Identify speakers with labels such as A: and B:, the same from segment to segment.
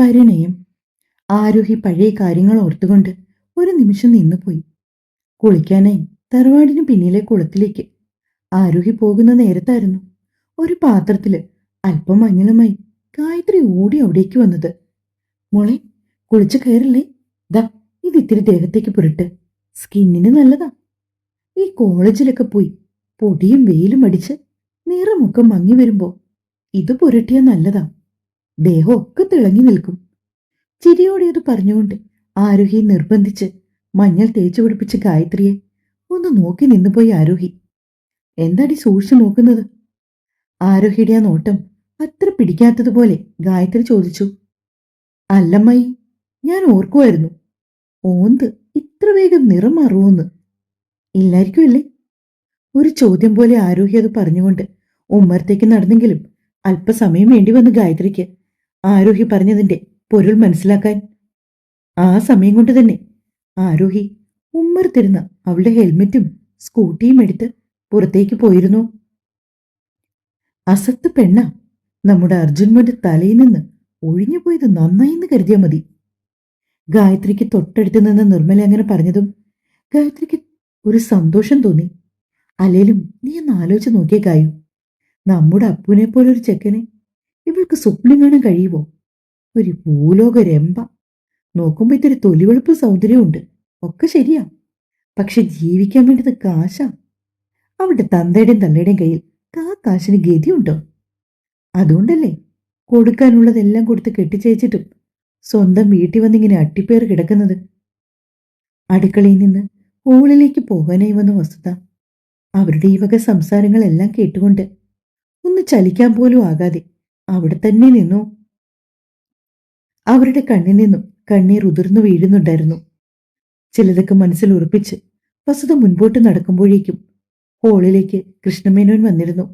A: പരിണയം. ആരോഹി പഴയ കാര്യങ്ങൾ ഓർത്തുകൊണ്ട് ഒരു നിമിഷം നിന്നുപോയി. കുളിക്കാനായി തറവാടിന് പിന്നിലെ കുളത്തിലേക്ക് ആരോഹി പോകുന്ന നേരത്തായിരുന്നു ഒരു പാത്രത്തില് അല്പം മഞ്ഞളുമായി ഗായത്രി ഓടി അവിടേക്ക് വന്നത്. മോളെ, കുളിച്ചു കയറില്ലേ? ദാ ഇത് ഇത്തിരി ദേഹത്തേക്ക് പുരട്ട്, സ്കിന്നിന് നല്ലതാ. ഈ കോളേജിലൊക്കെ പോയി പൊടിയും വെയിലും അടിച്ച് നിറമൊക്കെ മങ്ങി വരുമ്പോ ഇത് പുരട്ടിയാ നല്ലതാ. ദേഹമൊക്കെ തിളങ്ങി നിൽക്കും. ചിരിയോടെ അത് പറഞ്ഞുകൊണ്ട് ആരോഹി നിർബന്ധിച്ച് മഞ്ഞൾ തേച്ചു പിടിപ്പിച്ച ഗായത്രിയെ ഒന്ന് നോക്കി നിന്നുപോയി ആരോഹി. എന്താടി സൂക്ഷിച്ചു നോക്കുന്നത്? ആരോഹിയുടെ ആ നോട്ടം അത്ര പിടിക്കാത്തതുപോലെ ഗായത്രി ചോദിച്ചു. അല്ലമ്മായി, ഞാൻ ഓർക്കുമായിരുന്നു ഓന്ത് ഇത്ര വേഗം നിറം മാറുമോന്ന്. ഇല്ലായിരിക്കും അല്ലേ? ഒരു ചോദ്യം പോലെ ആരോഹി അത് പറഞ്ഞുകൊണ്ട് ഉമ്മറത്തേക്ക് നടന്നെങ്കിലും അല്പസമയം വേണ്ടി വന്നു ഗായത്രിക്ക് ആരോഹി പറഞ്ഞതിന്റെ പൊരുൾ മനസ്സിലാക്കാൻ. ആ സമയം കൊണ്ട് തന്നെ ആരോഹി ഉമ്മറത്തിരുന്ന അവളുടെ ഹെൽമെറ്റും സ്കൂട്ടിയും എടുത്ത് പുറത്തേക്ക് പോയിരുന്നു. അസത്ത് പെണ്ണ, നമ്മുടെ അർജുൻമോന്റെ തലയിൽ നിന്ന് ഒഴിഞ്ഞു പോയത് നന്നായിന്ന് കരുതിയാൽ മതി. ഗായത്രിക്ക് തൊട്ടടുത്ത് നിന്ന് നിർമ്മല അങ്ങനെ പറഞ്ഞതും ഗായത്രിക്ക് ഒരു സന്തോഷം തോന്നി. അല്ലേലും നീ ഒന്ന് ആലോചിച്ച് നോക്കിയേ കായു, നമ്മുടെ അപ്പുവിനെ പോലൊരു ചെക്കനെ ഇവൾക്ക് സ്വപ്നം കാണാൻ കഴിയുമോ? ഒരു ഭൂലോക രംഭ. നോക്കുമ്പോ ഇത്തിരി തൊലിവെളുപ്പ് സൗന്ദര്യമുണ്ട്, ഒക്കെ ശരിയാ. പക്ഷെ ജീവിക്കാൻ വേണ്ടത് കാശാ. അവളുടെ തന്തയുടെയും തള്ളയുടെയും കയ്യിൽ കാശിന് ഗതിയുണ്ടോ? അതുകൊണ്ടല്ലേ കൊടുക്കാനുള്ളതെല്ലാം കൊടുത്ത് കെട്ടിച്ചയച്ചിട്ടും സ്വന്തം വീട്ടിൽ വന്നിങ്ങനെ അട്ടിപ്പേർ കിടക്കുന്നത്. അടുക്കളയിൽ നിന്ന് ഹോളിലേക്ക് പോകാനായി വന്ന വസ്തുത അവരുടെ ഈ വക സംസാരങ്ങളെല്ലാം കേട്ടുകൊണ്ട് ഒന്ന് ചലിക്കാൻ പോലും ആകാതെ അവിടെ തന്നെ നിന്നു. അവരുടെ കണ്ണിൽ നിന്നും കണ്ണീർ ഉതിർന്നു വീഴുന്നുണ്ടായിരുന്നു. ചിലതൊക്കെ മനസ്സിൽ ഉറപ്പിച്ച് വസുത മുൻപോട്ട് നടക്കുമ്പോഴേക്കും ഹോളിലേക്ക് കൃഷ്ണമേനോൻ വന്നിരുന്നു.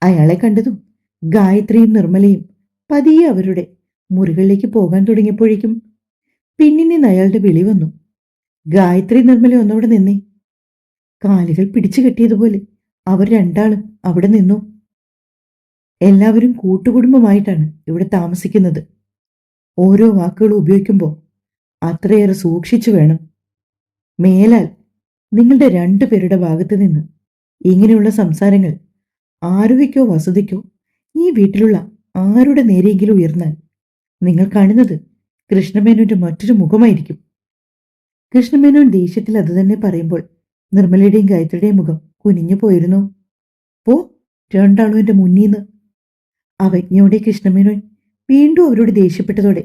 A: അയാളെ കണ്ടതും ഗായത്രിയും നിർമ്മലയും പതിയെ അവരുടെ മുറികളിലേക്ക് പോകാൻ തുടങ്ങിയപ്പോഴേക്കും പിന്നിൽ നിന്ന് അയാളുടെ വിളി വന്നു. ഗായത്രി നിർമ്മല ഒന്നവിടെ നിന്നേ. കാലുകൾ പിടിച്ചു കെട്ടിയതുപോലെ അവർ രണ്ടാളും അവിടെ നിന്നു. എല്ലാവരും കൂട്ടുകുടുംബമായിട്ടാണ് ഇവിടെ താമസിക്കുന്നത്. ഓരോ വാക്കുകളും ഉപയോഗിക്കുമ്പോൾ അത്രയേറെ സൂക്ഷിച്ചു വേണം. മേലാൽ നിങ്ങളുടെ രണ്ടുപേരുടെ ഭാഗത്ത് നിന്ന് ഇങ്ങനെയുള്ള സംസാരങ്ങൾ ആരോഹിക്കോ വസുതയ്ക്കോ ഈ വീട്ടിലുള്ള ആരുടെ നേരെയെങ്കിലും ഉയർന്നാൽ നിങ്ങൾ കാണുന്നത് കൃഷ്ണമേനോന്റെ മറ്റൊരു മുഖമായിരിക്കും. കൃഷ്ണമേനോൻ ദേഷ്യത്തിൽ അത് തന്നെ പറയുമ്പോൾ നിർമ്മലയുടെയും ഗായത്രിയുടെയും മുഖം കുനിഞ്ഞു പോയിരുന്നു. പോ, രണ്ടാളും എന്റെ മുന്നീന്ന്. അവജ്ഞയോടെ കൃഷ്ണമേനോൻ വീണ്ടും അവരോട് ദേഷ്യപ്പെട്ടതോടെ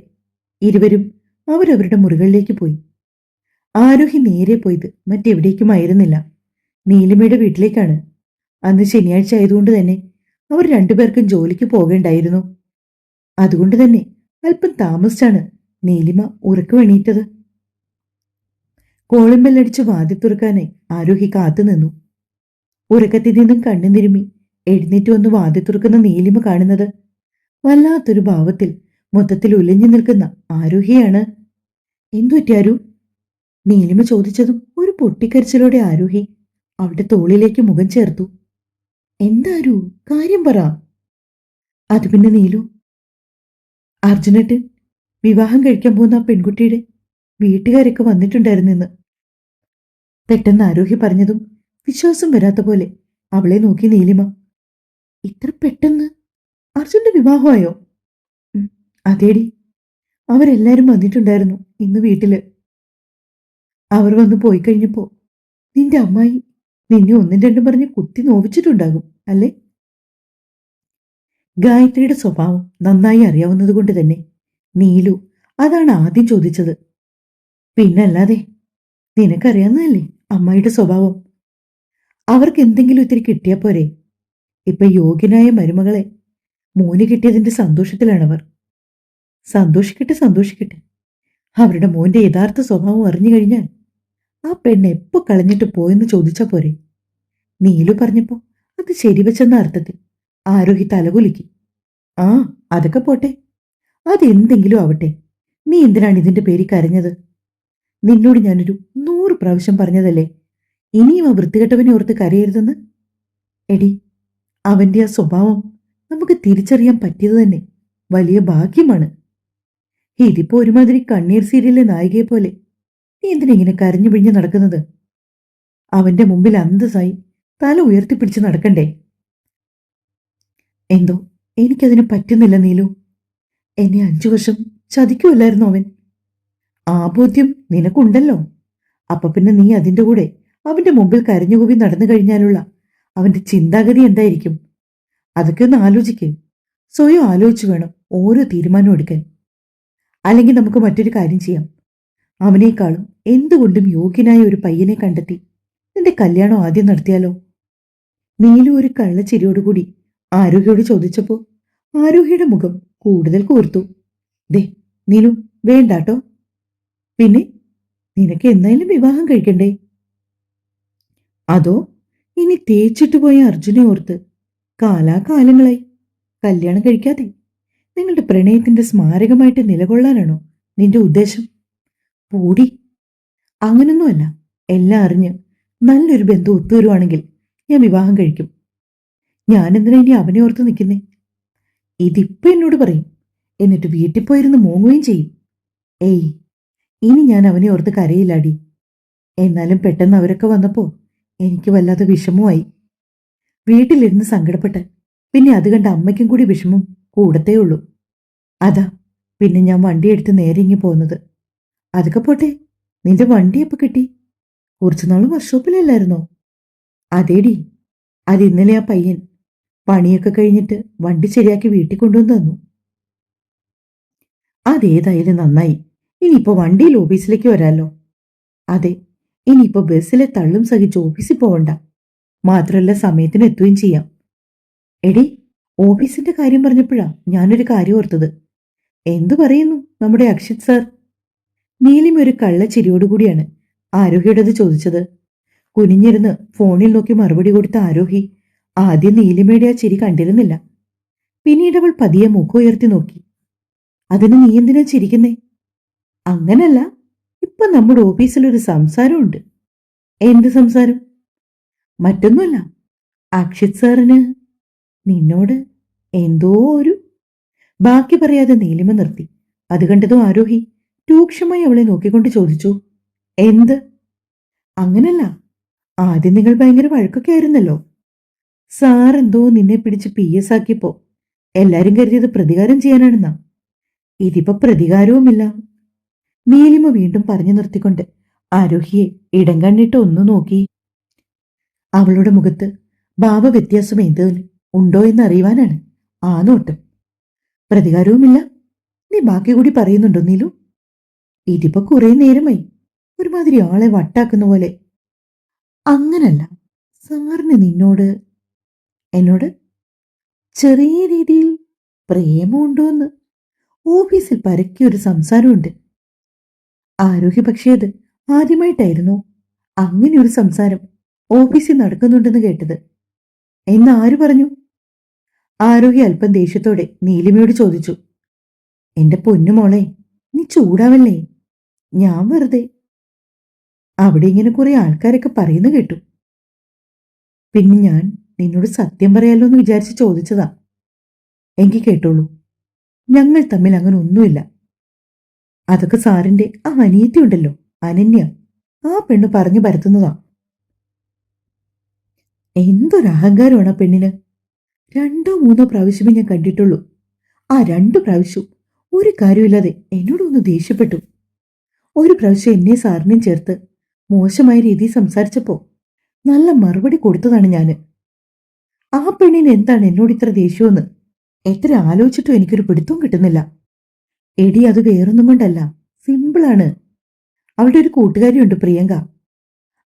A: ഇരുവരും അവരവരുടെ മുറികളിലേക്ക് പോയി. ആരോഹി നേരെ പോയത് മറ്റെവിടേക്കുമായിരുന്നില്ല, നീലിമയുടെ വീട്ടിലേക്കാണ്. അന്ന് ശനിയാഴ്ച ആയതുകൊണ്ട് തന്നെ അവർ രണ്ടുപേർക്കും ജോലിക്ക് പോകേണ്ടായിരുന്നു. അതുകൊണ്ട് തന്നെ അല്പം താമസിച്ചാണ് നീലിമ ഉറക്കമെണീറ്റത്. കോളിമ്പല്ലടിച്ച് വാതിൽ തുറക്കാനായി ആരോഹി കാത്തുനിന്നു. ഉറക്കത്തിൽ നിന്നും കണ്ണു തിരുമ്മി എഴുന്നേറ്റ് വന്ന് വാതിൽ തുറക്കുന്ന നീലിമ കാണുന്നത് വല്ലാത്തൊരു ഭാവത്തിൽ മൊത്തത്തിൽ ഉലഞ്ഞു നിൽക്കുന്ന ആരോഹിയാണ്. എന്തു പറ്റിയാരു? നീലിമ ചോദിച്ചതും ഒരു പൊട്ടിക്കരച്ചിലോടെ ആരോഹി അവളുടെ തോളിലേക്ക് മുഖം ചേർത്തു. എന്താരു, കാര്യം പറ. അത് പിന്നെ നീലു, അർജുനട്ട് വിവാഹം കഴിക്കാൻ പോകുന്ന ആ പെൺകുട്ടിയുടെ വീട്ടുകാരൊക്കെ വന്നിട്ടുണ്ടായിരുന്നെന്ന്. പെട്ടെന്ന് ആരോഹി പറഞ്ഞതും വിശ്വാസം വരാത്ത പോലെ അവളെ നോക്കി നീലിമ. ഇത്ര പെട്ടെന്ന് അർജുന്റെ വിവാഹമായോ? അതേടി, അവരെല്ലാരും വന്നിട്ടുണ്ടായിരുന്നു ഇന്ന് വീട്ടില്. അവർ വന്നു പോയി കഴിഞ്ഞപ്പോ നിന്റെ അമ്മായി നിന്നെ ഒന്നും രണ്ടും പറഞ്ഞ് കുത്തി നോവിച്ചിട്ടുണ്ടാകും അല്ലേ? ഗായത്രിയുടെ സ്വഭാവം നന്നായി അറിയാവുന്നത് കൊണ്ട് തന്നെ നീലു അതാണ് ആദ്യം ചോദിച്ചത്. പിന്നല്ലാതെ, നിനക്കറിയാവുന്നതല്ലേ അമ്മായിയുടെ സ്വഭാവം. അവർക്ക് എന്തെങ്കിലും ഇത്തിരി കിട്ടിയാ പോരെ. ഇപ്പൊ യോഗ്യനായ മരുമകളെ മോന് കിട്ടിയതിന്റെ സന്തോഷത്തിലാണവർ. സന്തോഷിക്കട്ടെ, സന്തോഷിക്കട്ടെ. അവരുടെ മോന്റെ യഥാർത്ഥ സ്വഭാവം അറിഞ്ഞു കഴിഞ്ഞാൽ ആ പെണ്ണ് എപ്പോ കളഞ്ഞിട്ട് പോയെന്ന് ചോദിച്ചാ പോരെ. നീലു പറഞ്ഞപ്പോ അത് ശരിവെച്ചെന്ന അർത്ഥത്തിൽ ആരോഹി തലകുലുക്കി. ആ, അതൊക്കെ പോട്ടെ, അതെന്തെങ്കിലും ആവട്ടെ. നീ എന്തിനാണ് ഇതിന്റെ പേരിൽ കരഞ്ഞത്? നിന്നോട് ഞാനൊരു 100 പ്രാവശ്യം പറഞ്ഞതല്ലേ ഇനിയും ആ വൃത്തികെട്ടവനെ ഓർത്ത് കരയരുതെന്ന്. എടി, അവന്റെ ആ സ്വഭാവം നമുക്ക് തിരിച്ചറിയാൻ പറ്റിയത് തന്നെ വലിയ ഭാഗ്യമാണ്. ഇതിപ്പോ ഒരുമാതിരി കണ്ണീർ സീരിയലിലെ നായികയെ പോലെ. നീ എന്തിനാ ഇങ്ങനെ കരഞ്ഞു പിഴിഞ്ഞ് നടക്കുന്നത്? അവന്റെ മുമ്പിൽ അന്തസ്സായി തല ഉയർത്തിപ്പിടിച്ച് നടക്കണ്ടേ? എന്തോ എനിക്കതിന് പറ്റുന്നില്ല നീലു. എന്നെ 5 വർഷം ചതിക്കുമല്ലായിരുന്നു അവൻ. ആ ബോധ്യം നിനക്കുണ്ടല്ലോ. അപ്പൊ പിന്നെ നീ അതിന്റെ കൂടെ അവന്റെ മുമ്പിൽ കരഞ്ഞുകൂവി നടന്നു കഴിഞ്ഞാലുള്ള അവന്റെ ചിന്താഗതി എന്തായിരിക്കും? അതൊക്കെ ഒന്ന് ആലോചിക്ക്. സ്വയം ആലോചിച്ചു വേണം ഓരോ തീരുമാനം എടുക്കാൻ. അല്ലെങ്കിൽ നമുക്ക് മറ്റൊരു കാര്യം ചെയ്യാം. അവനേക്കാളും എന്തുകൊണ്ടും യോഗ്യനായ ഒരു പയ്യനെ കണ്ടെത്തി നിന്റെ കല്യാണം ആദ്യം നടത്തിയാലോ? നീലു ഒരു കള്ളച്ചിരിയോടുകൂടി ആരോഗ്യോട് ചോദിച്ചപ്പോ ആരോഗ്യയുടെ മുഖം കൂടുതൽ കൂർത്തു. ദേ നീലു, വേണ്ടാട്ടോ. പിന്നെ നിനക്ക് എന്നായാലും വിവാഹം കഴിക്കണ്ടേ? അതോ ഇനി തേച്ചിട്ട് പോയ അർജുനെ ഓർത്ത് കാലാകാലങ്ങളായി കല്യാണം കഴിക്കാതെ നിങ്ങളുടെ പ്രണയത്തിന്റെ സ്മാരകമായിട്ട് നിലകൊള്ളാനാണോ നിന്റെ ഉദ്ദേശം? പൂടി, അങ്ങനൊന്നുമല്ല. എല്ലാം അറിഞ്ഞ് നല്ലൊരു ബന്ധം ഒത്തുവരുവാണെങ്കിൽ ഞാൻ വിവാഹം കഴിക്കും. ഞാനെന്തിനാ ഇനി അവനെ ഓർത്ത് നിൽക്കുന്നേ? ഇതിപ്പോ എന്നോട് പറയും, എന്നിട്ട് വീട്ടിൽ പോയിരുന്ന് മൂങ്ങുകയും ചെയ്യും. ഏയ്, ഇനി ഞാൻ അവനെ ഓർത്ത് കരയില്ലാടി. എന്നാലും പെട്ടെന്ന് അവരൊക്കെ വന്നപ്പോ എനിക്ക് വല്ലാതെ വിഷമമായി. വീട്ടിലിരുന്ന് സങ്കടപ്പെട്ട് പിന്നെ അത് കണ്ട അമ്മയ്ക്കും കൂടി വിഷമം കൂടത്തേ ഉള്ളൂ. അതാ പിന്നെ ഞാൻ വണ്ടിയെടുത്ത് നേരെ ഇങ്ങി പോകുന്നത്. അതൊക്കെ പോട്ടെ, നിന്റെ വണ്ടി എപ്പോ കിട്ടി? കുറച്ചുനാൾ വർക്ക്ഷോപ്പിലല്ലായിരുന്നോ? അതേടി, അത് ഇന്നലെ ആ പയ്യൻ പണിയൊക്കെ കഴിഞ്ഞിട്ട് വണ്ടി ശരിയാക്കി വീട്ടിൽ കൊണ്ടുവന്ന് തന്നു. അതേതായാലും നന്നായി. ഇനിയിപ്പോ വണ്ടിയിൽ ഓഫീസിലേക്ക് വരാലോ. അതെ, ഇനിയിപ്പോ ബസ്സിലെ തള്ളും സഹിച്ച് ഓഫീസിൽ പോവണ്ട. മാത്രമല്ല സമയത്തിന് എത്തുകയും ചെയ്യാം. എടി, ഓഫീസിന്റെ കാര്യം പറഞ്ഞപ്പോഴാ ഞാനൊരു കാര്യം ഓർത്തത്. എന്തു പറയുന്നു നമ്മുടെ അക്ഷിത് സാർ? നീലിമ ഒരു കള്ളച്ചിരിയോടുകൂടിയാണ് ആരോഹിയോടത് ചോദിച്ചത്. കുനിഞ്ഞിരുന്ന് ഫോണിൽ നോക്കി മറുപടി കൊടുത്ത ആരോഹി ആദ്യം നീലിമയുടെ ആ ചിരി കണ്ടിരുന്നില്ല. പിന്നീട് അവൾ പതിയെ മുഖം ഉയർത്തി നോക്കി. അതിന് നീ എന്തിനാ ചിരിക്കുന്നേ? അങ്ങനല്ല, ഇപ്പൊ നമ്മുടെ ഓഫീസിലൊരു സംസാരമുണ്ട്. എന്ത് സംസാരം? മറ്റൊന്നുമല്ല, അക്ഷിത് സാറിന് നിന്നോട് എന്തോ ഒരു... ബാക്കി പറയാതെ നീലിമ നിർത്തി. അത് കണ്ടതും ആരോഹി രൂക്ഷമായി അവളെ നോക്കിക്കൊണ്ട് ചോദിച്ചു, എന്ത്? അങ്ങനല്ല, ആദ്യം നിങ്ങൾ ഭയങ്കര വഴക്കൊക്കെ ആയിരുന്നല്ലോ. സാർ എന്തോ നിന്നെ പിടിച്ച് PS ആക്കിയപ്പോ എല്ലാരും കരുതിയത് പ്രതികാരം ചെയ്യാനാണെന്നാ. ഇതിപ്പോ പ്രതികാരവുമില്ല. നീലിമ വീണ്ടും പറഞ്ഞു നിർത്തിക്കൊണ്ട് ആരോഹിയെ ഇടം കണ്ണിട്ട് ഒന്നു നോക്കി. അവളുടെ മുഖത്ത് ഭാവവ്യത്യാസം എന്തേലും ഉണ്ടോ എന്ന് അറിയുവാനാണ് ആ നോട്ടം. പ്രതികാരവുമില്ല? നീ ബാക്കി കൂടി പറയുന്നുണ്ടോ നീലു? ഇതിപ്പോ കുറെ നേരമായി ഒരുമാതിരി ആളെ വട്ടാക്കുന്ന പോലെ. അങ്ങനല്ല, സാറിന് നിന്നോട്... എന്നോട് ചെറിയ രീതിയിൽ പ്രേമമുണ്ടോന്ന് ഓഫീസിൽ പരക്കിയൊരു സംസാരമുണ്ട്. ആരോഗ്യ പക്ഷേ അത് ആദ്യമായിട്ടായിരുന്നു അങ്ങനെ ഒരു സംസാരം ഓഫീസിൽ നടക്കുന്നുണ്ടെന്ന് കേട്ടത്. എന്ന് ആര് പറഞ്ഞു? ആരോഗ്യ അല്പം ദേഷ്യത്തോടെ നീലിമയോട് ചോദിച്ചു. എന്റെ പൊന്നുമോളെ, നീ ചൂടാവല്ലേ. ഞാൻ വെറുതെ... അവിടെ ഇങ്ങനെ കുറെ ആൾക്കാരൊക്കെ പറയുന്നു കേട്ടു. പിന്നെ ഞാൻ നിന്നോട് സത്യം പറയാലോ എന്ന് വിചാരിച്ച് ചോദിച്ചതാ. എങ്കിൽ കേട്ടോളൂ, ഞങ്ങൾ തമ്മിൽ അങ്ങനെ ഒന്നുമില്ല. അതൊക്കെ സാറിന്റെ ആ അനിയത്തി ഉണ്ടല്ലോ, അനന്യ, ആ പെണ്ണ് പറഞ്ഞു പരത്തുന്നതാ. എന്തൊരു അഹങ്കാരമാണ് ആ പെണ്ണിന്. 2-3 പ്രാവശ്യമേ ഞാൻ കണ്ടിട്ടുള്ളൂ. ആ 2 പ്രാവശ്യവും ഒരു കാര്യമില്ലാതെ എന്നോടൊന്ന് ദേഷ്യപ്പെട്ടു. ഒരു പ്രാവശ്യം എന്നെ സാറിനെയും ചേർത്ത് മോശമായ രീതിയിൽ സംസാരിച്ചപ്പോ നല്ല മറുപടി കൊടുത്തതാണ് ഞാന്. ആ പെണ്ണിന് എന്താണ് എന്നോട് ഇത്ര ദേഷ്യമെന്ന് എത്ര ആലോചിച്ചിട്ടും എനിക്കൊരു പിടുത്തവും കിട്ടുന്നില്ല. എടി, അത് വേറൊന്നും കൊണ്ടല്ല, സിമ്പിളാണ്. അവളുടെ ഒരു കൂട്ടുകാരിയുണ്ട്, പ്രിയങ്ക.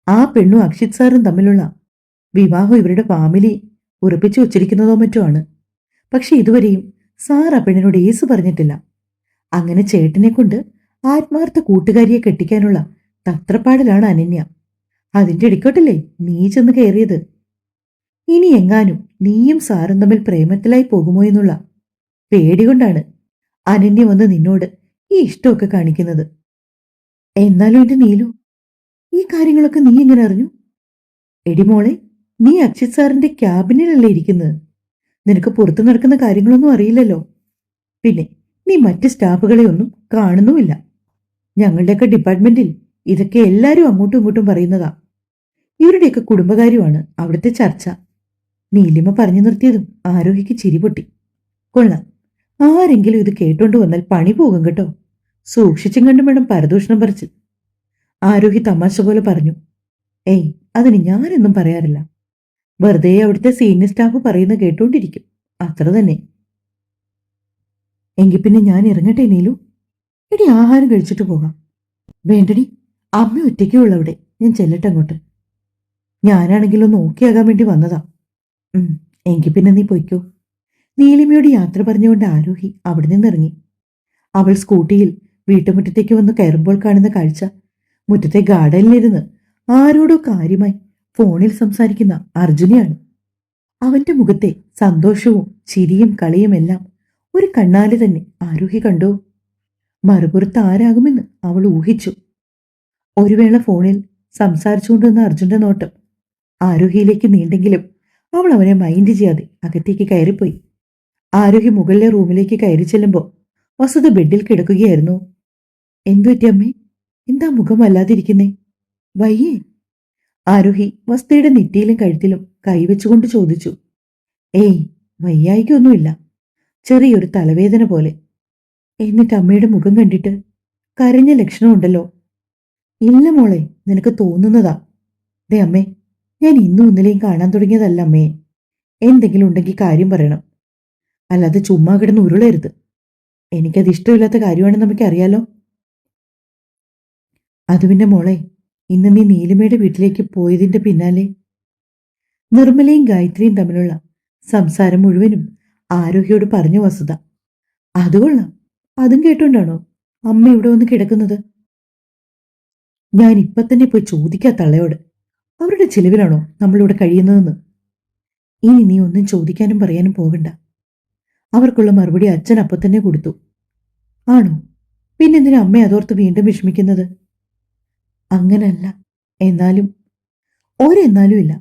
A: ആ പെണ്ണും അക്ഷിത് സാറും തമ്മിലുള്ള വിവാഹം ഇവരുടെ ഫാമിലി ഉറപ്പിച്ചു വച്ചിരിക്കുന്നതോ മറ്റോ ആണ്. പക്ഷെ ഇതുവരെയും സാർ ആ പെണ്ണിനോട് ഏസ് പറഞ്ഞിട്ടില്ല. അങ്ങനെ ചേട്ടനെ കൊണ്ട് ആത്മാർത്ഥ കൂട്ടുകാരിയെ കെട്ടിക്കാനുള്ള തത്രപ്പാടിലാണ് അനന്യ. അതിന്റെ ഇടയ്ക്കോട്ടല്ലേ നീ ചെന്ന് കയറിയത്. ഇനി എങ്ങാനും നീയും സാറും തമ്മിൽ പ്രേമത്തിലായി പോകുമോ എന്നുള്ള പേടികൊണ്ടാണ് അനന്യ വന്ന് നിന്നോട് ഈ ഇഷ്ടമൊക്കെ കാണിക്കുന്നത്. എന്നാലും എന്റെ നീലു, ഈ കാര്യങ്ങളൊക്കെ നീ എങ്ങനെ അറിഞ്ഞു? എടിമോളെ, നീ അക്ഷിത് സാറിന്റെ ക്യാബിനിലല്ലേ ഇരിക്കുന്നത്. നിനക്ക് പുറത്തു നടക്കുന്ന കാര്യങ്ങളൊന്നും അറിയില്ലല്ലോ. പിന്നെ നീ മറ്റ് സ്റ്റാഫുകളെ ഒന്നും കാണുന്നുമില്ല. ഞങ്ങളുടെയൊക്കെ ഡിപ്പാർട്ട്മെന്റിൽ ഇതൊക്കെ എല്ലാവരും അങ്ങോട്ടും ഇങ്ങോട്ടും പറയുന്നതാ. ഇവരുടെയൊക്കെ കുടുംബകാര്യമാണ് അവിടുത്തെ ചർച്ച. നീലിമ പറഞ്ഞു നിർത്തിയതും ആരോഹിക്ക് ചിരി പൊട്ടി. കൊള്ളാം, ആരെങ്കിലും ഇത് കേട്ടോണ്ട് വന്നാൽ പണി പോകും കേട്ടോ. സൂക്ഷിച്ചും കണ്ടും വേണം പരദൂഷണം പറിച്ച്. ആരോഹി തമാശ പോലെ പറഞ്ഞു. ഏയ്, അതിന് ഞാനൊന്നും പറയാറില്ല. വെറുതെ അവിടുത്തെ സീനിയർ സ്റ്റാഫ് പറയുന്ന കേട്ടോണ്ടിരിക്കും, അത്ര തന്നെ. എങ്കിൽ പിന്നെ ഞാൻ ഇറങ്ങട്ടെ നീലു? എടി, ആഹാരം കഴിച്ചിട്ട് പോകാം. വേണ്ടടി, അമ്മ ഒറ്റയ്ക്കുള്ള അവിടെ, ഞാൻ ചെല്ലട്ടെ അങ്ങോട്ട്. ഞാനാണെങ്കിലും നോക്കിയാകാൻ വേണ്ടി വന്നതാ. എങ്കിൽ പിന്നെ നീ പൊയ്ക്കോ. നീലിമയോട് യാത്ര പറഞ്ഞുകൊണ്ട് ആരോഹി അവിടെ നിന്നിറങ്ങി. അവൾ സ്കൂട്ടിയിൽ വീട്ടുമുറ്റത്തേക്ക് വന്ന് കയറുമ്പോൾ കാണുന്ന കാഴ്ച മുറ്റത്തെ ഗാർഡനിലിരുന്ന് ആരോടോ കാര്യമായി ഫോണിൽ സംസാരിക്കുന്ന അർജുനെയാണ്. അവന്റെ മുഖത്തെ സന്തോഷവും ചിരിയും കളിയും എല്ലാം ഒരു കണ്ണാലെ തന്നെ ആരോഹി കണ്ടു. മറുപുറത്ത് ആരാകുമെന്ന് അവൾ ഊഹിച്ചു. ഒരു വേള ഫോണിൽ സംസാരിച്ചുകൊണ്ടിരുന്ന അർജുന്റെ നോട്ടം ആരോഹിയിലേക്ക് നീണ്ടെങ്കിലും അവൾ അവനെ മൈൻഡ് ചെയ്യാതെ അകത്തേക്ക് കയറിപ്പോയി. ആരോഹി മുകളിലെ റൂമിലേക്ക് കയറി ചെല്ലുമ്പോൾ വസുധ ബെഡിൽ കിടക്കുകയായിരുന്നു. എന്തു പറ്റി അമ്മേ? എന്താ മുഖം വല്ലാതിരിക്കുന്നേ? വയ്യേ? ആരോഹി വസ്തുയുടെ നെറ്റിയിലും കഴുത്തിലും കൈവച്ചുകൊണ്ട് ചോദിച്ചു. ഏയ്, വയ്യായിക്കൊന്നുമില്ല. ചെറിയൊരു തലവേദന പോലെ. എന്നിട്ട് അമ്മയുടെ മുഖം കണ്ടിട്ട് കരഞ്ഞ ലക്ഷണമുണ്ടല്ലോ. ഇല്ല മോളെ, നിനക്ക് തോന്നുന്നതാ. ദേ അമ്മേ, ഞാൻ ഇന്നും ഇന്നലെയും കാണാൻ തുടങ്ങിയതല്ല അമ്മേ. എന്തെങ്കിലും ഉണ്ടെങ്കിൽ കാര്യം പറയണം, അല്ലാതെ ചുമ്മാ കിടന്ന് ഉരുളരുത്. എനിക്കത് ഇഷ്ടമില്ലാത്ത കാര്യമാണെന്ന് നമുക്കറിയാലോ. അത് പിന്നെ മോളെ, ഇന്ന് നീ നീലിമയുടെ വീട്ടിലേക്ക് പോയതിന്റെ പിന്നാലെ നിർമ്മലയും ഗായത്രിയും തമ്മിലുള്ള സംസാരം മുഴുവനും ആരോഗ്യോട് പറഞ്ഞു വസുധ. അതുകൊള്ളാം, അതും കേട്ടോണ്ടാണോ അമ്മ ഇവിടെ വന്ന് കിടക്കുന്നത്? ഞാൻ ഇപ്പൊ തന്നെ പോയി ചോദിക്കാ തള്ളയോട്, അവരുടെ ചിലവിലാണോ നമ്മളിവിടെ കഴിയുന്നതെന്ന്. ഇനി നീ ഒന്നും ചോദിക്കാനും പറയാനും പോകണ്ട. അവർക്കുള്ള മറുപടി അച്ഛൻ അപ്പൊ തന്നെ കൊടുത്തു. ആണോ? പിന്നെന്തിനാ അമ്മ അതോർത്ത് വീണ്ടും വിഷമിക്കുന്നത്? അങ്ങനല്ല, എന്നാലും ഒരെന്നാലും ഇല്ല.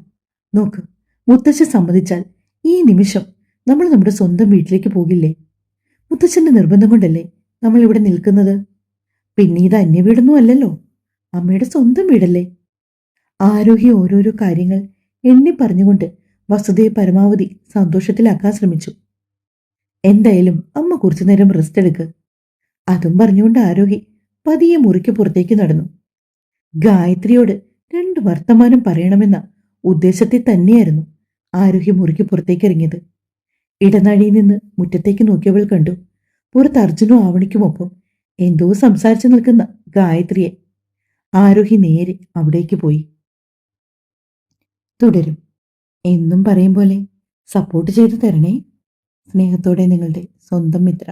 A: നോക്ക്, മുത്തച്ഛൻ സമ്മതിച്ചാൽ ഈ നിമിഷം നമ്മൾ നമ്മുടെ സ്വന്തം വീട്ടിലേക്ക് പോകില്ലേ? മുത്തച്ഛന്റെ നിർബന്ധം കൊണ്ടല്ലേ നമ്മൾ ഇവിടെ നിൽക്കുന്നത്. പിന്നെ ഇത് അന്യവീടൊന്നും അല്ലല്ലോ, അമ്മയുടെ സ്വന്തം വീടല്ലേ. ആരോഹി ഓരോരോ കാര്യങ്ങൾ എണ്ണി പറഞ്ഞുകൊണ്ട് വസുധയെ പരമാവധി സന്തോഷത്തിലാക്കാൻ ശ്രമിച്ചു. എന്തായാലും അമ്മ കുറച്ചു നേരം റെസ്റ്റ് എടുക്ക്. അതും പറഞ്ഞുകൊണ്ട് ആരോഹി പതിയെ മുറിക്ക് പുറത്തേക്ക് നടന്നു. ഗായത്രിയോട് 2 വർത്തമാനം പറയണമെന്ന ഉദ്ദേശത്തിൽ തന്നെയായിരുന്നു ആരോഹി മുറിക്ക് പുറത്തേക്ക് ഇറങ്ങിയത്. ഇടനാഴിയിൽ നിന്ന് മുറ്റത്തേക്ക് നോക്കിയവൾ കണ്ടു പുറത്ത് അർജുനും ആവണിക്കുമൊപ്പം എന്തോ സംസാരിച്ചു നിൽക്കുന്ന ഗായത്രിയെ. ആരോഹി നേരെ അവിടേക്ക് പോയി. തുടരും. എന്നും പറയും പോലെ സപ്പോർട്ട് ചെയ്തു തരണേ. സ്നേഹത്തോടെ നിങ്ങളുടെ സ്വന്തം മിത്ര.